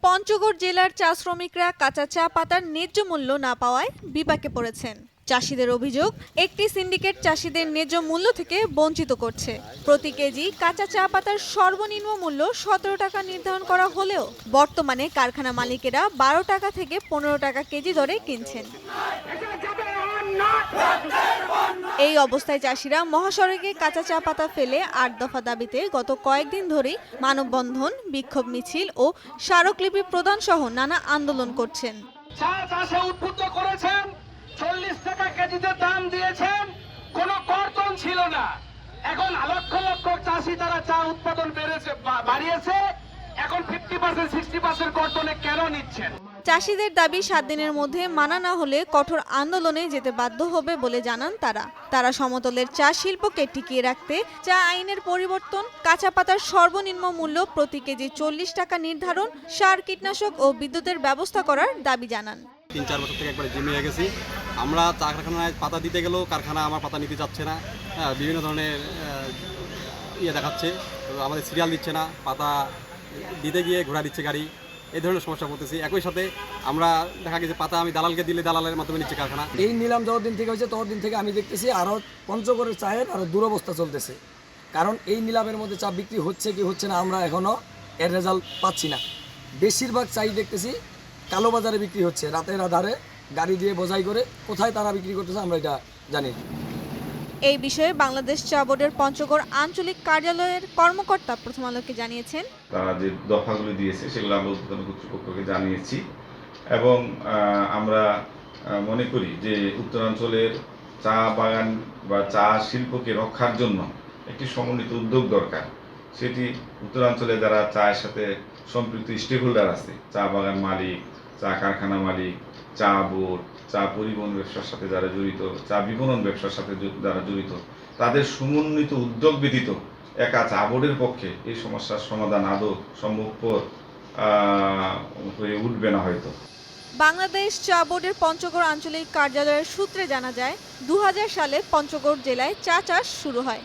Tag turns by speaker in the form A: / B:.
A: পঞ্চগড় জেলার চা শ্রমিকরা কাঁচা চা পাতার ন্যায্য মূল্য না পাওয়ায় বিপাকে পড়েছেন। চাষিদের অভিযোগ, একটি সিন্ডিকেট চাষিদের ন্যায্য মূল্য থেকে বঞ্চিত করছে। প্রতি কেজি কাঁচা চা পাতার সর্বনিম্ন মূল্য ১৭ টাকা নির্ধারণ করা হলেও বর্তমানে কারখানা মালিকেরা ১২ টাকা থেকে ১৫ টাকা কেজি দরে কিনছেন। এই অবস্থায় চাষিরা মহাসড়কে কাঁচা চা পাতা ফেলে ৮ দফা দাবিতে গত কয়েকদিন ধরেই মানববন্ধন, বিক্ষোভ মিছিল ও স্মারকলিপি প্রদান সহ নানা আন্দোলন করছেন।
B: চা চাষে উদ্বুদ্ধ করেছেন, ৪০ টাকা কেজিতে দাম দিয়েছেন, কোনো কর্তন ছিল না। এখন লক্ষ লক্ষ চাষি তারা চা উৎপাদন বাড়িয়েছে, এখন 50% 60% কর্তনে কেন নিচ্ছেন?
A: চাষিদের দাবি ৭ দিনের মধ্যে মানা না হলে কঠোর আন্দোলনে যেতে বাধ্য হবে বলে জানান তারা সমতলের চা শিল্পকে টিকিয়ে রাখতে চা আইনের পরিবর্তন, কাঁচা পাতার সর্বনিম্ন মূল্য প্রতি কেজি ৪০ টাকা নির্ধারণ, সার, কীটনাশক ও বিদ্যুতের ব্যবস্থা করার দাবি জানান।
C: ৩-৪ বছর থেকে একবারে জিমে গেছি। আমরা চা কারখানায় পাতা দিতে গেলেও কারখানা আমার পাতা নিতে চাচ্ছে না। বিভিন্ন ধরনের দেখাচ্ছে, আমাদের সিরিয়াল দিচ্ছে না, পাতা দিতে গিয়ে ঘোরা দিচ্ছে গাড়ি, এই ধরনের সমস্যা করতেছি। একই সাথে আমরা দেখা গেছে পাতা আমি দালালকে দিলে দালালের মাধ্যমে নিচ্ছে কারখানা।
D: এই নিলাম যতদিন থেকে হয়েছে ততদিন থেকে আমি দেখতেছি আরও পঞ্চগড়ের চায়ের আরও দুরবস্থা চলতেছে। কারণ এই নিলামের মধ্যে চা বিক্রি হচ্ছে কি হচ্ছে না আমরা এখনও এর রেজাল্ট পাচ্ছি না। বেশিরভাগ চাই দেখতেছি কালোবাজারে বিক্রি হচ্ছে, রাতের আধারে গাড়ি দিয়ে বোঝাই করে। কোথায় তারা বিক্রি করতেছে আমরা এটা জানি।
A: এই বিষয়ে বাংলাদেশ চা বোর্ডের পঞ্চগড় আঞ্চলিক কার্যালয়ের কর্মকর্তা প্রথম আলোকে জানিয়েছেন,
E: তারা যে দফাগুলি দিয়েছে সেগুলো আমরা উৎপাদন কর্তৃপক্ষকে জানিয়েছি এবং আমরা মনে করি যে উত্তরাঞ্চলের চা বাগান বা চা শিল্পকে রক্ষার জন্য একটি সমন্বিত উদ্যোগ দরকার। সেটি উত্তরাঞ্চলে যারা চায়ের সাথে সম্পৃক্ত স্টেক হোল্ডার আছে, চা বাগান মালিক, চা কারখানা মালিক, চা বোর্ড, চা পরিবহন ব্যবসার সাথে যারা জড়িত, চা বিপণন ব্যবসার সাথে যারা জড়িত, তাদের সমন্বিত উদ্যোগ ব্যতীত একা চা বোর্ডের পক্ষে এই সমস্যার সমাধান আদৌ সম্ভবপর হয়ে উঠবে না হয়তো।
A: বাংলাদেশ চা বোর্ডের পঞ্চগড় আঞ্চলিক কার্যালয়ের সূত্রে জানা যায়, ২০০০ সালে পঞ্চগড় জেলায় চা চাষ শুরু হয়।